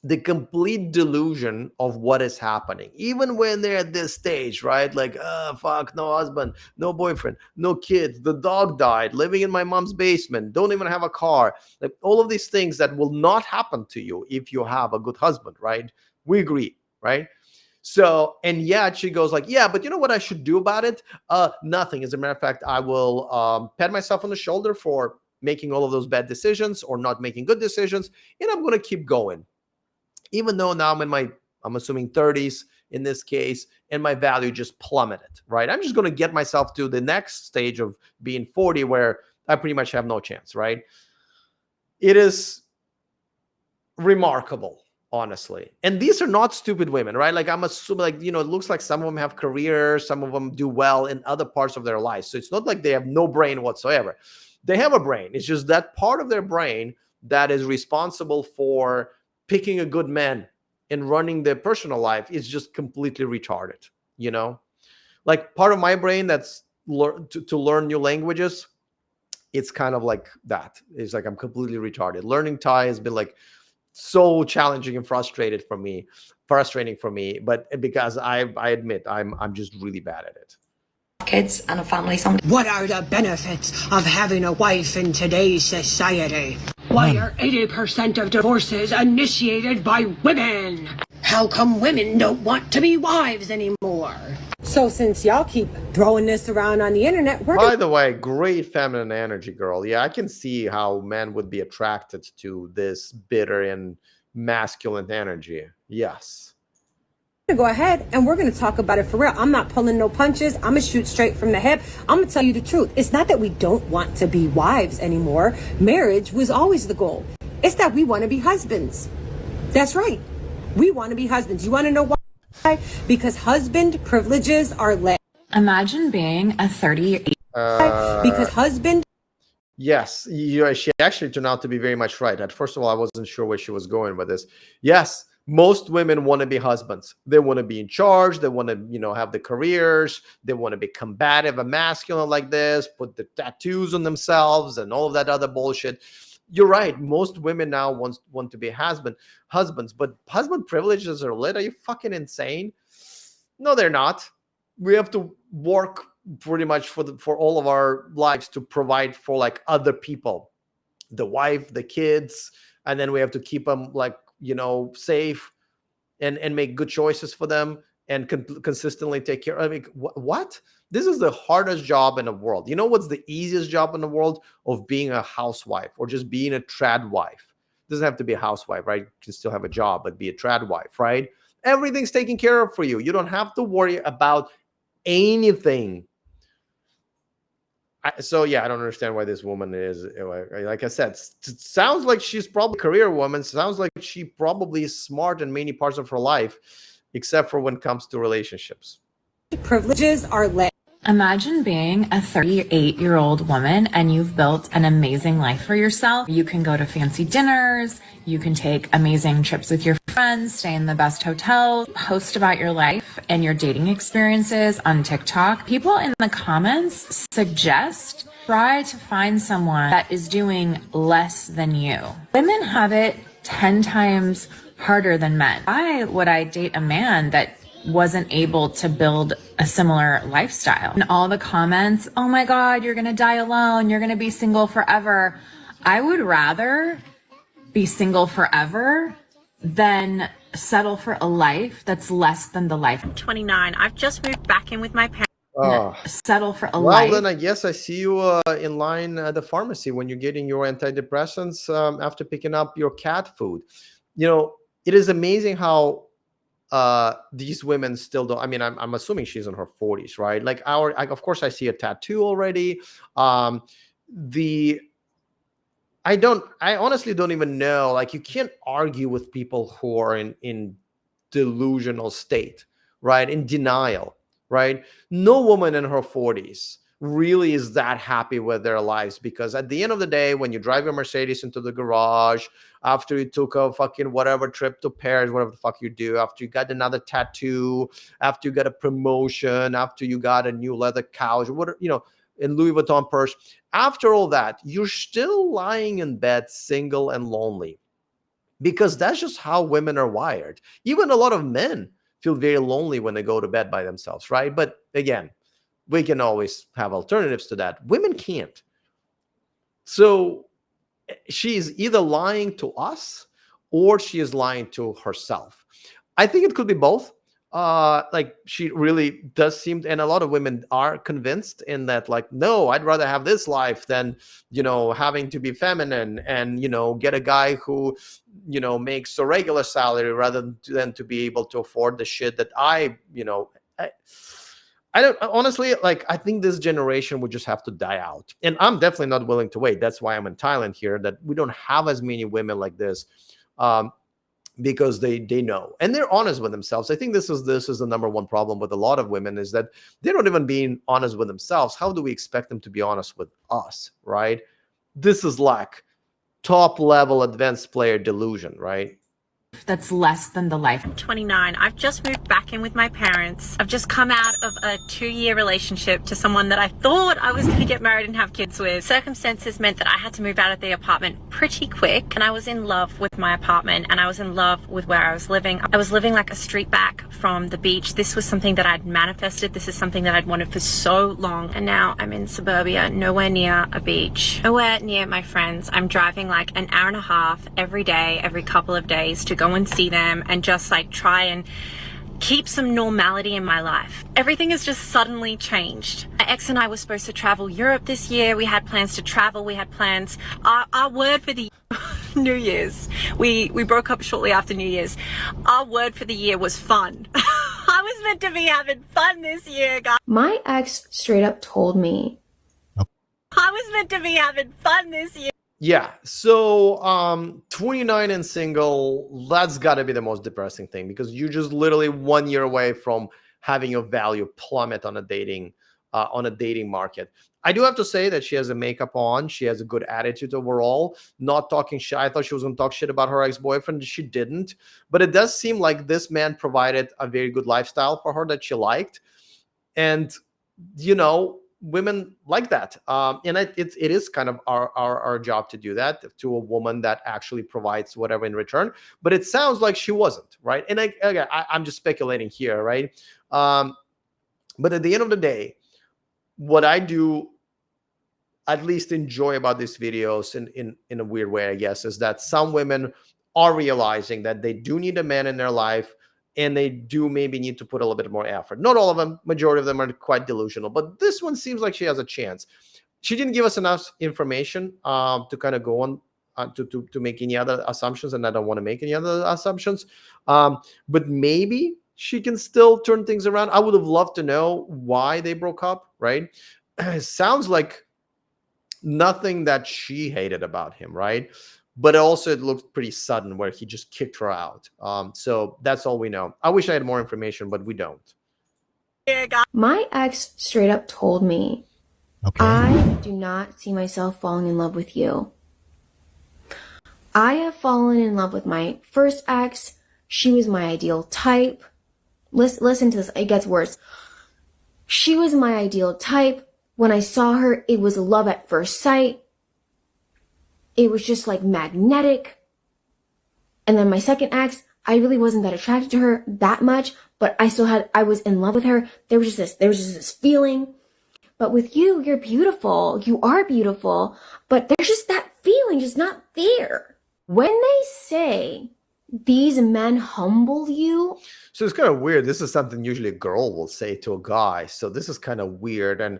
the complete delusion of what is happening, even when they're at this stage, right? Like, fuck, no husband, no boyfriend, no kids, the dog died, living in my mom's basement, don't even have a car, like all of these things that will not happen to you if you have a good husband, right? We agree, right? So, and yet she goes like, yeah, but you know what I should do about it? Nothing. As a matter of fact, I will pat myself on the shoulder for making all of those bad decisions or not making good decisions, and I'm going to keep going. Even though now I'm in my, I'm assuming 30s in this case, and my value just plummeted, right? I'm just going to get myself to the next stage of being 40 where I pretty much have no chance, right? It is remarkable, honestly. And these are not stupid women, right? Like I'm assuming, like, you know, it looks like some of them have careers, some of them do well in other parts of their life. So it's not like they have no brain whatsoever. They have a brain. It's just that part of their brain that is responsible for picking a good man and running their personal life is just completely retarded, you know? Like part of my brain that's to learn new languages, it's kind of like that. It's like I'm completely retarded. Learning Thai has been like so challenging and frustrating for me, but because I admit I'm just really bad at it. Kids and a family someday. What are the benefits of having a wife in today's society? Why are 80% of divorces initiated by women? How come women don't want to be wives anymore? So since y'all keep throwing this around on the internet, by the way, great feminine energy, girl. Yeah, I can see how men would be attracted to this bitter and masculine energy. Yes. Go ahead and we're going to talk about it for real. I'm not pulling no punches. I'm going to shoot straight from the hip. I'm going to tell you the truth. It's not that we don't want to be wives anymore. Marriage was always the goal. It's that we want to be husbands. That's right. We want to be husbands. You want to know why? because husband privileges are lit. Imagine being a 38. Because husband. Yes, she actually turned out to be very much right. At first of all, I wasn't sure where she was going with this. Yes, most women want to be husbands. They want to be in charge. They want to, have the careers. They want to be combative and masculine like this, put the tattoos on themselves and all of that other bullshit. You're right. Most women now want to be husbands, but husband privileges are lit. Are you fucking insane? No, they're not. We have to work pretty much for all of our lives to provide for like other people, the wife, the kids, and then we have to keep them like safe and make good choices for them and consistently take care. I mean, what? This is the hardest job in the world. You know what's the easiest job in the world? Of being a housewife or just being a trad wife. Doesn't have to be a housewife, right? You can still have a job, but be a trad wife, right? Everything's taken care of for you. You don't have to worry about anything. So yeah, I don't understand why this woman is, like I said, it sounds like she's probably a career woman. Sounds like she probably is smart in many parts of her life, except for when it comes to relationships. Privileges are lit. Imagine being a 38-year-old woman and you've built an amazing life for yourself. You can go to fancy dinners, you can take amazing trips with your friends, stay in the best hotels, post about your life and your dating experiences on TikTok. People in the comments suggest try to find someone that is doing less than you. Women have it 10 times harder than men. Why would I date a man that wasn't able to build a similar lifestyle? And all the comments, oh my God, you're going to die alone. You're going to be single forever. I would rather be single forever than settle for a life that's less than the life. 29. I've just moved back in with my parents. Settle for a life. Well, then I guess I see you in line at the pharmacy when you're getting your antidepressants after picking up your cat food. It is amazing how these women still don't. I mean, I'm assuming she's in her 40s, right? Like of course I see a tattoo already. I honestly don't even know. Like, you can't argue with people who are in delusional state, right? In denial, right? No woman in her 40s really is that happy with their lives, because at the end of the day, when you drive your Mercedes into the garage, after you took a fucking whatever trip to Paris, whatever the fuck you do, after you got another tattoo, after you got a promotion, after you got a new leather couch, in Louis Vuitton purse, after all that, you're still lying in bed single and lonely, because that's just how women are wired. Even a lot of men feel very lonely when they go to bed by themselves, right? But again, we can always have alternatives to that. Women can't. So she's either lying to us or she is lying to herself. I think it could be both. Like, she really does seem, and a lot of women are convinced in that, like, no, I'd rather have this life than, having to be feminine and, get a guy who, makes a regular salary rather than to be able to afford the shit that I don't honestly, like, I think this generation would just have to die out. And I'm definitely not willing to wait. That's why I'm in Thailand here, that we don't have as many women like this, because they know and they're honest with themselves. I think this is the number one problem with a lot of women, is that they're not even being honest with themselves. How do we expect them to be honest with us, right? This is like top level advanced player delusion, right? That's less than the life. 29. I've just moved back in with my parents. I've just come out of a 2-year relationship to someone that I thought I was going to get married and have kids with. Circumstances meant that I had to move out of the apartment pretty quick, and I was in love with my apartment and I was in love with where I was living. I was living like a street back from the beach. This was something that I'd manifested. This is something that I'd wanted for so long, and now I'm in suburbia, nowhere near a beach, nowhere near my friends. I'm driving like an hour and a half every day, every couple of days, to go and see them and just like try and keep some normality in my life. Everything has just suddenly changed. My ex and I were supposed to travel Europe this year. We had plans to travel. We had plans. Our word for the New Year's. We broke up shortly after New Year's. Our word for the year was fun. I was meant to be having fun this year, guys. My ex straight up told me. I was meant to be having fun this year. Yeah. So 29 and single, that's got to be the most depressing thing, because you're just literally 1 year away from having your value plummet on a dating market. I do have to say that she has a makeup on. She has a good attitude overall. Not talking shit. I thought she was going to talk shit about her ex-boyfriend. She didn't. But it does seem like this man provided a very good lifestyle for her that she liked. And women like that, and it is kind of our job to do that to a woman that actually provides whatever in return. But it sounds like she wasn't, right? And I'm just speculating here, right? But at the end of the day, what I do at least enjoy about these videos, in a weird way, I guess, is that some women are realizing that they do need a man in their life, and they do maybe need to put a little bit more effort. Not all of them, majority of them are quite delusional, but this one seems like she has a chance. She didn't give us enough information to kind of go on to make any other assumptions, and I don't want to make any other assumptions. But maybe she can still turn things around. I would have loved to know why they broke up, right? It sounds like nothing that she hated about him, right? But also it looked pretty sudden where he just kicked her out. So that's all we know. I wish I had more information, but we don't. My ex straight up told me, I do not see myself falling in love with you. I have fallen in love with my first ex. She was my ideal type. Listen to this, it gets worse. She was my ideal type. When I saw her, it was love at first sight. It was just like magnetic. And then my second ex, I really wasn't that attracted to her that much, but I was in love with her. There was just this feeling. But with you, you're beautiful. You are beautiful, but there's just that feeling just not there. When they say these men humble you. So it's kind of weird. This is something usually a girl will say to a guy. So this is kind of weird. And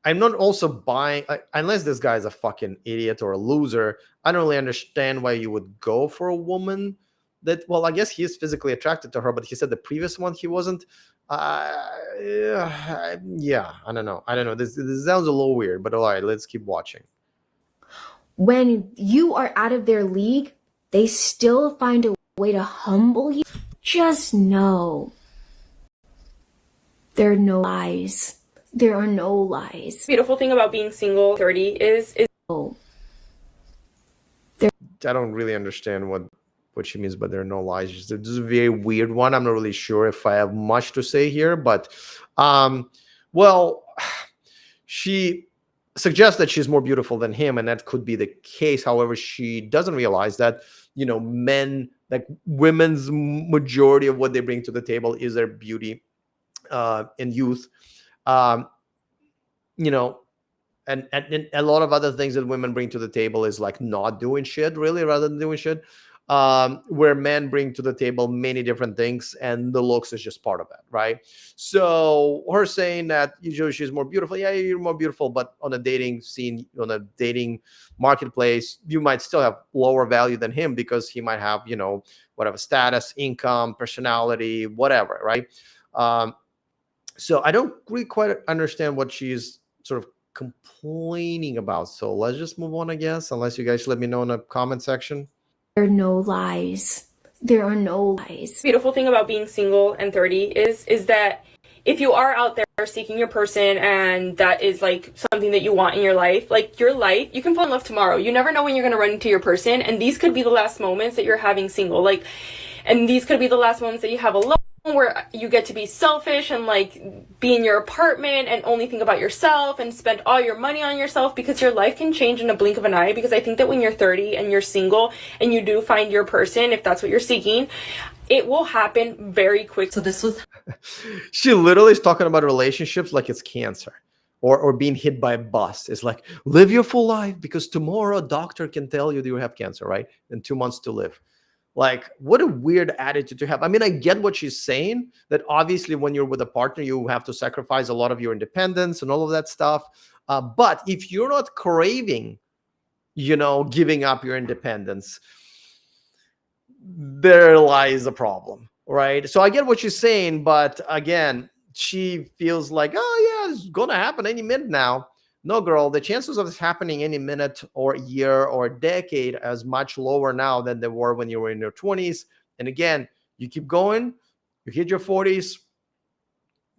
I'm not also buying, unless this guy is a fucking idiot or a loser, I don't really understand why you would go for a woman that, well, I guess he is physically attracted to her, but he said the previous one he wasn't. Yeah, I don't know. This sounds a little weird, but all right, let's keep watching. When you are out of their league, they still find a way to humble you. Just know there are no lies. There are no lies. Beautiful thing about being single 30 is I don't really understand what she means, but there are no lies. This is a very weird one. I'm not really sure if I have much to say here, but well, she suggests that she's more beautiful than him, and that could be the case. However, she doesn't realize that, men, like women's majority of what they bring to the table is their beauty and youth. And a lot of other things that women bring to the table is like not doing shit, really, rather than doing shit. Where men bring to the table many different things, and the looks is just part of that, right? So her saying that usually she's more beautiful, yeah, you're more beautiful, but on a dating scene, on a dating marketplace, you might still have lower value than him because he might have, whatever status, income, personality, whatever, right? So I don't really quite understand what she's sort of complaining about. So let's just move on, I guess, unless you guys let me know in the comment section. There are no lies. There are no lies. Beautiful thing about being single and 30 is that if you are out there seeking your person and that is like something that you want in your life, like your life, you can fall in love tomorrow. You never know when you're going to run into your person, and these could be the last moments that you're having single. And these could be the last moments that you have alone, where you get to be selfish and like be in your apartment and only think about yourself and spend all your money on yourself, because your life can change in a blink of an eye. Because I think that when you're 30 and you're single and you do find your person, if that's what you're seeking, it will happen very quick. So this was she literally is talking about relationships like it's cancer or being hit by a bus. It's like, live your full life because tomorrow a doctor can tell you that you have cancer, right? And 2 months to live. Like, what a weird attitude to have. I mean, I get what she's saying, that obviously when you're with a partner, you have to sacrifice a lot of your independence and all of that stuff. But if you're not craving, giving up your independence, there lies a problem, right? So I get what she's saying, but again, she feels like, oh yeah, it's going to happen any minute now. no, girl, the chances of this happening any minute or year or decade is much lower now than they were when you were in your 20s. And again, you keep going, you hit your 40s,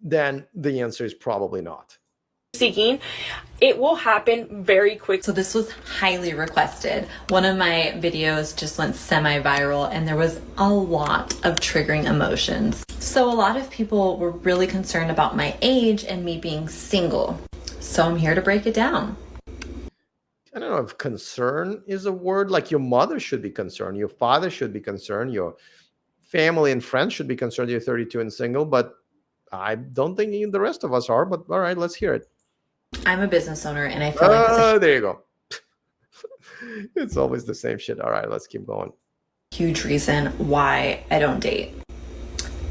then the answer is probably not. Seeking, it will happen very quick. So this was highly requested. One of my videos just went semi-viral and there was a lot of triggering emotions. So a lot of people were really concerned about my age and me being single. So I'm here to break it down. I don't know if concern is a word. Like, your mother should be concerned, your father should be concerned, your family and friends should be concerned you're 32 and single, but I don't think the rest of us are. But all right, let's hear it. I'm a business owner and I feel like it's there you go. It's always the same shit. All right, let's keep going. huge reason why I don't date.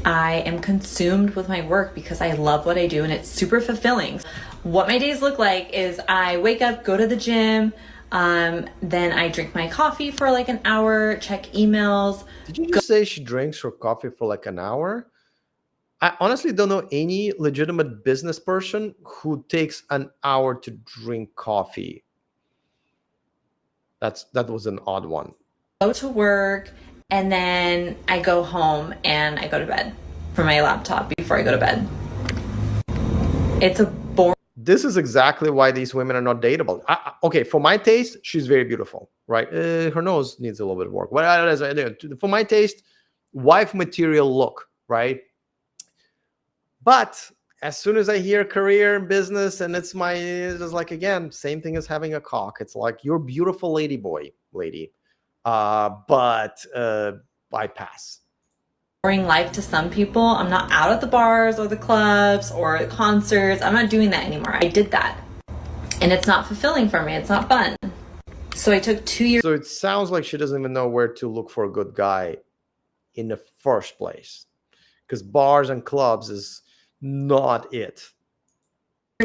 I am consumed with my work because I love what I do and it's super fulfilling. What my days look like is I wake up, go to the gym, then I drink my coffee for like an hour, check emails. Did you just say she drinks her coffee for like an hour? I honestly don't know any legitimate business person who takes an hour to drink coffee. That was an odd one. Go to work and then I go home and I go to bed for my laptop before I go to bed. It's a boring. This is exactly why these women are not dateable. Okay, for my taste, she's very beautiful, right? Her nose needs a little bit of work. But for my taste, wife material look, right? But as soon as I hear career and business, and it's just like, again, same thing as having a cock. It's like, you're beautiful lady. But I pass. Boring life to some people. I'm not out at the bars or the clubs or the concerts. I'm not doing that anymore. I did that. And it's not fulfilling for me. It's not fun. So I took 2 years. So it sounds like she doesn't even know where to look for a good guy in the first place. Because bars and clubs is not it.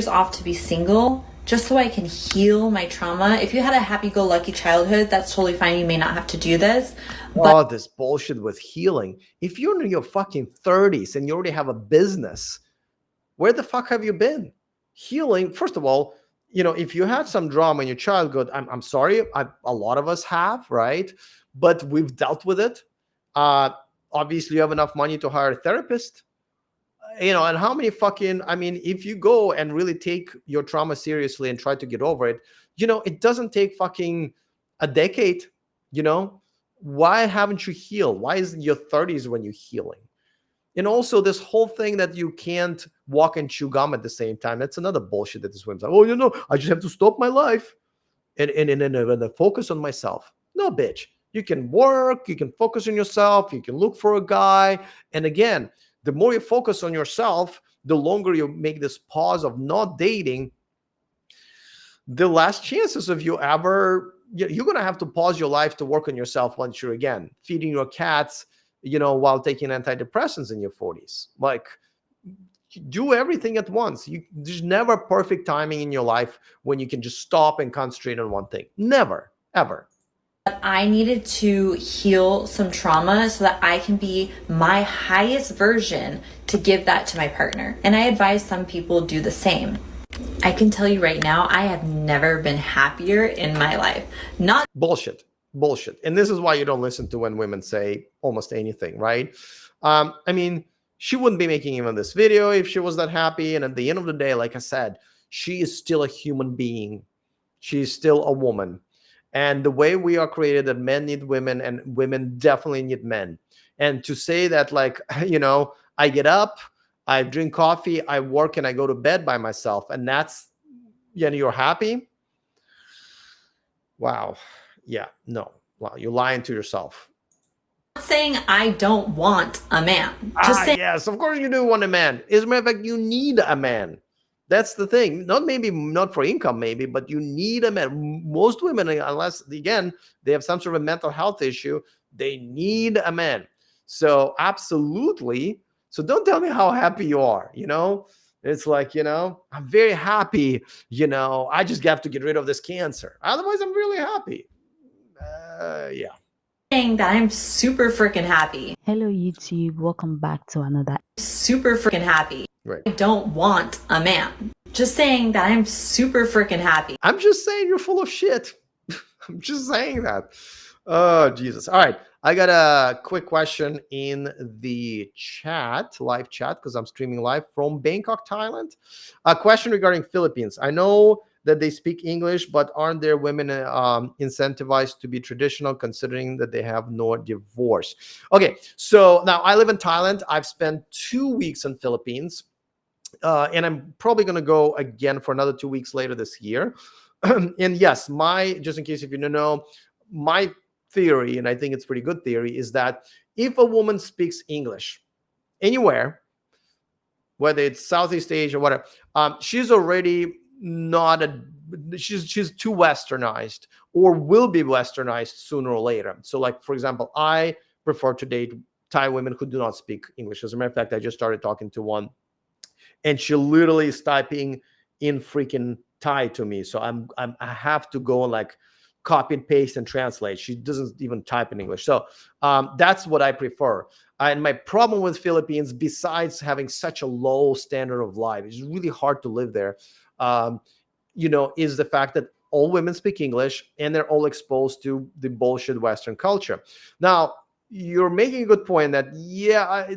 Off to be single just so I can heal my trauma. If you had a happy-go-lucky childhood, that's totally fine. You may not have to do this. But this bullshit with healing. If you're in your fucking 30s and you already have a business, where the fuck have you been? Healing, first of all, if you had some drama in your childhood, I'm sorry, a lot of us have, right? But we've dealt with it. Obviously, you have enough money to hire a therapist. And how many if you go and really take your trauma seriously and try to get over it, it doesn't take fucking a decade, Why haven't you healed? Why is it your 30s when you're healing? And also this whole thing that you can't walk and chew gum at the same time, that's another bullshit that this women's like, I just have to stop my life and focus on myself. No, bitch. You can work, you can focus on yourself, you can look for a guy. And again, the more you focus on yourself, the longer you make this pause of not dating, the less chances of you ever, you're going to have to pause your life to work on yourself once you're again feeding your cats, while taking antidepressants in your 40s. Like, do everything at once. There's never perfect timing in your life when you can just stop and concentrate on one thing. Never, ever. I needed to heal some trauma so that I can be my highest version to give that to my partner. And I advise some people do the same. I can tell you right now, I have never been happier in my life. Not bullshit. And this is why you don't listen to when women say almost anything, right? She wouldn't be making even this video if she was that happy. And at the end of the day, like I said, she is still a human being. She's still a woman. And the way we are created, that men need women and women definitely need men. And to say that, like, I get up, I drink coffee, I work, and I go to bed by myself, and that's, you're happy. Wow. Yeah, no. Wow, you're lying to yourself. I'm not saying I don't want a man. Yes, of course you do want a man. As a matter of fact, you need a man. That's the thing. Not for income, maybe, but you need a man. Most women, unless, again, they have some sort of a mental health issue, they need a man. So absolutely. So don't tell me how happy you are, It's like, I'm very happy, I just have to get rid of this cancer. Otherwise, I'm really happy. Yeah. Saying that I'm super freaking happy. Hello, YouTube. Welcome back to another super freaking happy. Right. I don't want a man. Just saying that I'm super freaking happy. I'm just saying you're full of shit. I'm just saying that. Oh, Jesus. All right. I got a quick question in the chat, live chat, because I'm streaming live from Bangkok, Thailand. A question regarding Philippines. I know that they speak English, but aren't there women incentivized to be traditional, considering that they have no divorce? Okay. So now I live in Thailand. I've spent 2 weeks in Philippines. And I'm probably going to go again for another 2 weeks later this year. And yes, just in case if you don't know, my theory, and I think it's pretty good theory, is that if a woman speaks English anywhere, whether it's Southeast Asia or whatever, she's already not she's too westernized, or will be westernized sooner or later. So, like, for example, I prefer to date Thai women who do not speak English. As a matter of fact, I just started talking to one, and she literally is typing in freaking Thai to me. So I have to go and like copy and paste and translate. She doesn't even type in English. So that's what I prefer. And my problem with Philippines, besides having such a low standard of life, it's really hard to live there, is the fact that all women speak English and they're all exposed to the bullshit Western culture. Now, you're making a good point that,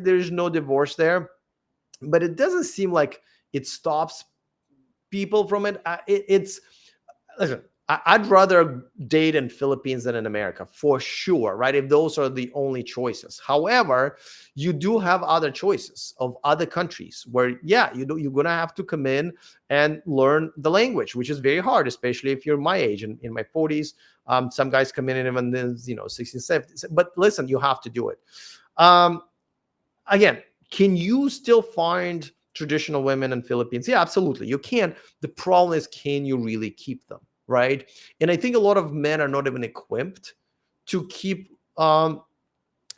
there's no divorce there, but it doesn't seem like it stops people from it. Listen, I'd rather date in Philippines than in America, for sure, right? If those are the only choices. However, you do have other choices of other countries where, you're going to have to come in and learn the language, which is very hard, especially if you're my age and in my 40s. Some guys come in even then, 16, 17. But listen, you have to do it. Again, can you still find traditional women in Philippines? Yeah, absolutely. You can. The problem is, can you really keep them, right? And I think a lot of men are not even equipped to keep a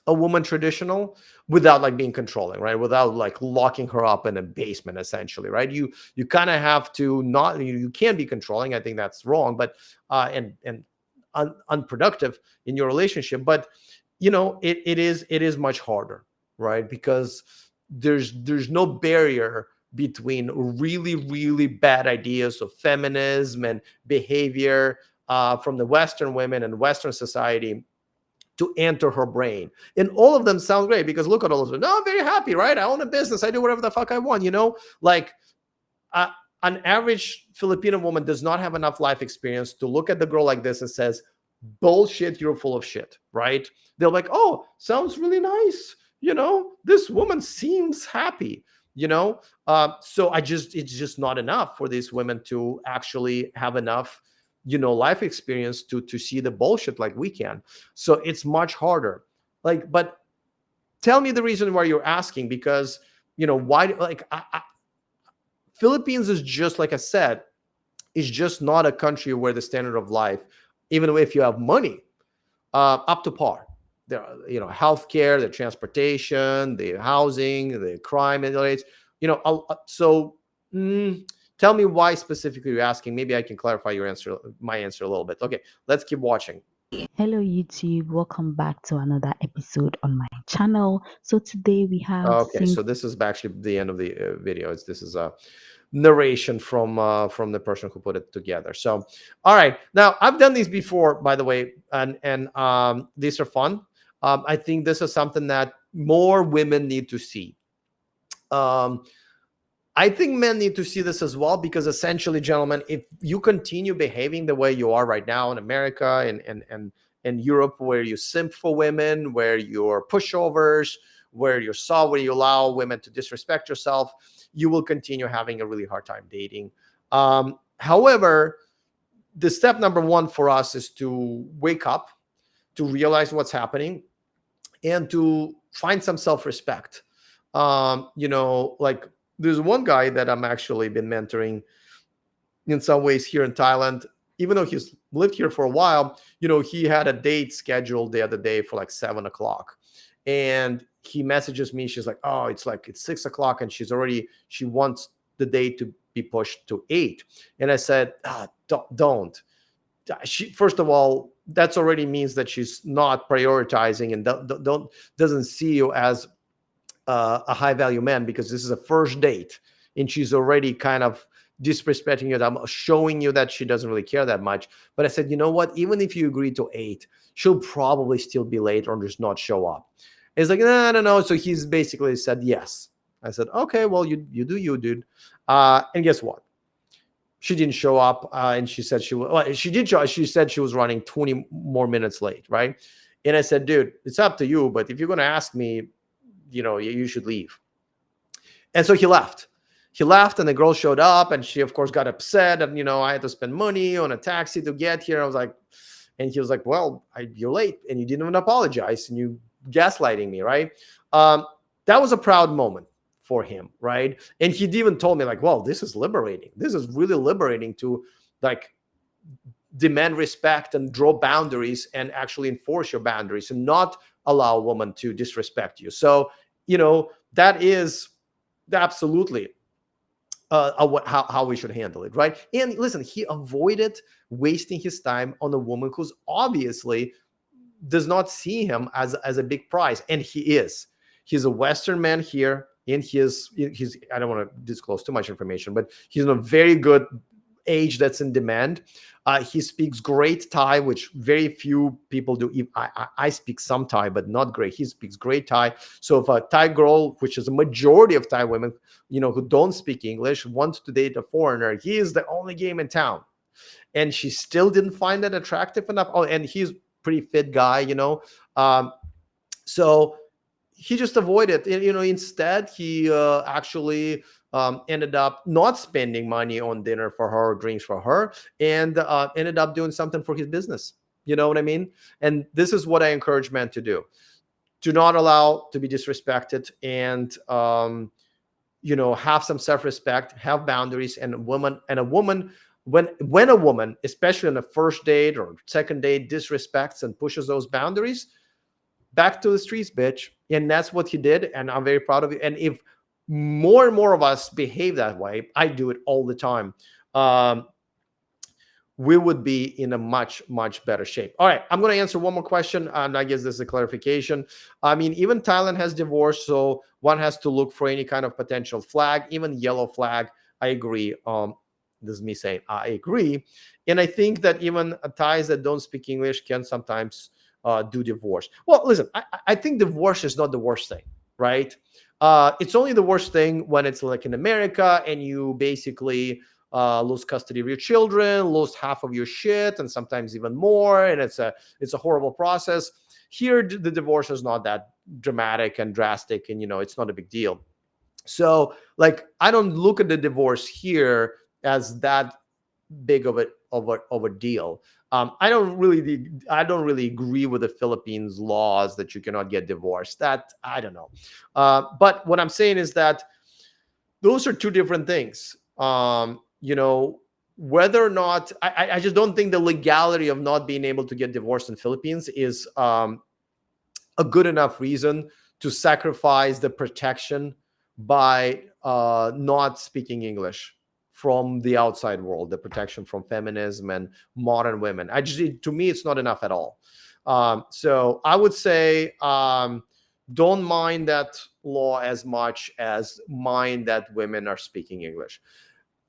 woman traditional without like being controlling, right? Without like locking her up in a basement, essentially, right? You kind of have to not. You can be controlling. I think that's wrong, but and unproductive in your relationship. But it is much harder, right? Because there's no barrier between really, really bad ideas of feminism and behavior from the Western women and Western society to enter her brain. And all of them sound great, because look at all of them. No, I'm very happy, right? I own a business. I do whatever the fuck I want, Like an average Filipino woman does not have enough life experience to look at the girl like this and says, bullshit, you're full of shit, right? They're like, oh, sounds really nice. This woman seems happy, so it's just not enough for these women to actually have enough, life experience to see the bullshit like we can. So it's much harder. Like, but tell me the reason why you're asking, because, why, like, Philippines is just, like I said, is just not a country where the standard of life, even if you have money, up to par. The healthcare, the transportation, the housing, the crime rates. So tell me why specifically you're asking. Maybe I can clarify my answer a little bit. Okay, let's keep watching. Hello YouTube, welcome back to another episode on my channel. So today we have so this is actually the end of the video. This is a narration from the person who put it together. So all right, now I've done these before, by the way, and these are fun. I think this is something that more women need to see. I think men need to see this as well, because essentially, gentlemen, if you continue behaving the way you are right now in America and Europe, where you simp for women, where you're pushovers, where you're soft, where you allow women to disrespect yourself, you will continue having a really hard time dating. However, the step number one for us is to wake up, to realize what's happening, and to find some self-respect. Like, there's one guy that I'm actually been mentoring in some ways here in Thailand. Even though he's lived here for a while, he had a date scheduled the other day for like 7:00, and he messages me. She's like, oh, it's 6:00, and she wants the date to be pushed to 8. And I said, don't. First of all, that's already means that she's not prioritizing and doesn't see you as a high value man, because this is a first date and she's already kind of disrespecting you. I'm showing you that she doesn't really care that much. But I said, you know what? Even if you agree to 8, she'll probably still be late or just not show up. It's like, no. So he's basically said yes. I said, okay, well, you do you, dude. And guess what? She didn't show up, and she said she did show. She said she was running 20 more minutes late, right? And I said, dude, it's up to you, but if you're gonna ask me, you should leave. And so he left. He left, and the girl showed up, and she, of course, got upset, and I had to spend money on a taxi to get here. I was like, and he was like, well, you're late, and you didn't even apologize, and you gaslighting me, right? That was a proud moment for him, right? And he even told me, like, well, this is liberating. This is really liberating to, like, demand respect and draw boundaries and actually enforce your boundaries and not allow a woman to disrespect you. So, that is absolutely how we should handle it, right? And listen, he avoided wasting his time on a woman who's obviously does not see him as a big prize, and he is. He's a Western man here, and he's I don't want to disclose too much information, but he's in a very good age that's in demand. He speaks great Thai, which very few people do. I speak some Thai, but not great. He speaks great Thai. So if a Thai girl, which is a majority of Thai women, who don't speak English, wants to date a foreigner, he is the only game in town. And she still didn't find that attractive enough. Oh, and he's a pretty fit guy, so he just avoided it. Instead, he actually ended up not spending money on dinner for her or drinks for her, and ended up doing something for his business. You know what I mean? And this is what I encourage men to do. Do not allow to be disrespected, and have some self-respect, have boundaries. And a woman, when a woman, especially on a first date or second date, disrespects and pushes those boundaries, back to the streets, bitch. And that's what he did, and I'm very proud of you. And if more and more of us behave that way, I do it all the time, we would be in a much, much better shape. All right, I'm going to answer one more question, and I guess this is a clarification. I mean, even Thailand has divorce, so one has to look for any kind of potential flag, even yellow flag. I agree. This is me saying I agree. And I think that even Thais that don't speak English can sometimes do divorce. Well, listen, I think divorce is not the worst thing, right? It's only the worst thing when it's like in America and you basically lose custody of your children, lose half of your shit, and sometimes even more, and it's a horrible process. Here, the divorce is not that dramatic and drastic, and it's not a big deal. So, like, I don't look at the divorce here as that big of a deal. I don't really agree with the Philippines laws that you cannot get divorced. That I don't know. But what I'm saying is that those are two different things. Whether or not I just don't think the legality of not being able to get divorced in Philippines is a good enough reason to sacrifice the protection by not speaking English from the outside world, the protection from feminism and modern women. To me, it's not enough at all. So I would say don't mind that law as much as mind that women are speaking English.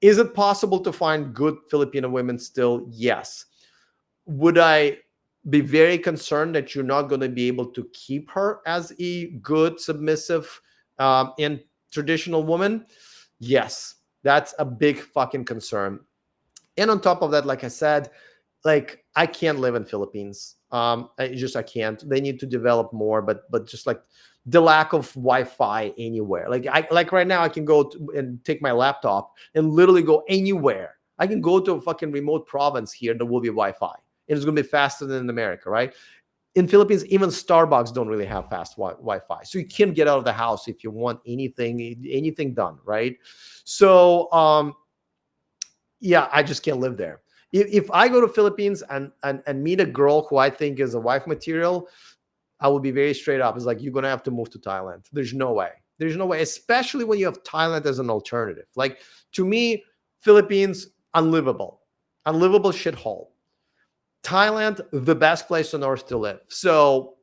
Is it possible to find good Filipino women still? Yes. Would I be very concerned that you're not going to be able to keep her as a good, submissive, and traditional woman? Yes. That's a big fucking concern. And on top of that, like I said, like I can't live in Philippines. I can't. They need to develop more, but just like the lack of Wi-Fi anywhere. Like right now, I can go and take my laptop and literally go anywhere. I can go to a fucking remote province here. There will be Wi-Fi, and it's going to be faster than in America, right? In Philippines, even Starbucks don't really have fast Wi-Fi. So you can't get out of the house if you want anything done, right? So, yeah, I just can't live there. If I go to Philippines and meet a girl who I think is a wife material, I will be very straight up. It's like, you're going to have to move to Thailand. There's no way. There's no way, especially when you have Thailand as an alternative. Like, to me, Philippines, unlivable shithole. Thailand, the best place on earth to live. So,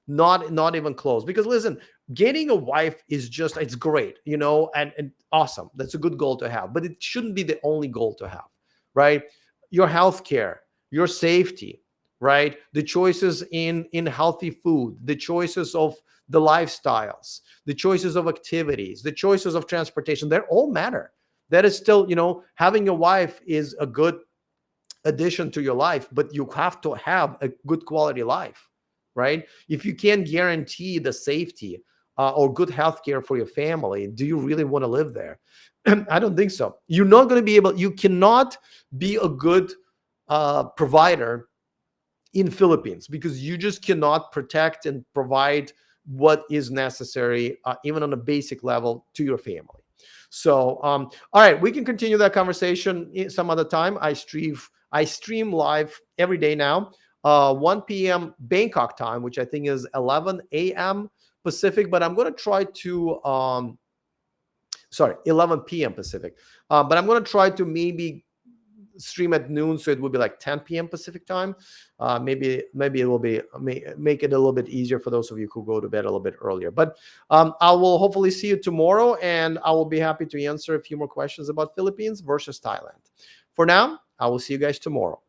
not even close. Because listen, getting a wife is just, it's great, and awesome. That's a good goal to have, but it shouldn't be the only goal to have, right? Your health care, your safety, right? The choices in healthy food, the choices of the lifestyles, the choices of activities, the choices of transportation, they all matter. That is still, having a wife is a good addition to your life, but you have to have a good quality life, right? If you can't guarantee the safety or good health care for your family, do you really want to live there? I don't think so. You're not going to be able, you cannot be a good provider in Philippines because you just cannot protect and provide what is necessary, even on a basic level, to your family. So, all right, we can continue that conversation some other time. I stream live every day now, 1 p.m. Bangkok time, which I think is 11 a.m. Pacific, but I'm going to try to, 11 p.m. Pacific. But I'm going to try to maybe stream at noon, so it would be like 10 p.m. Pacific time. Maybe it will make it a little bit easier for those of you who go to bed a little bit earlier. But I will hopefully see you tomorrow, and I will be happy to answer a few more questions about Philippines versus Thailand. For now, I will see you guys tomorrow.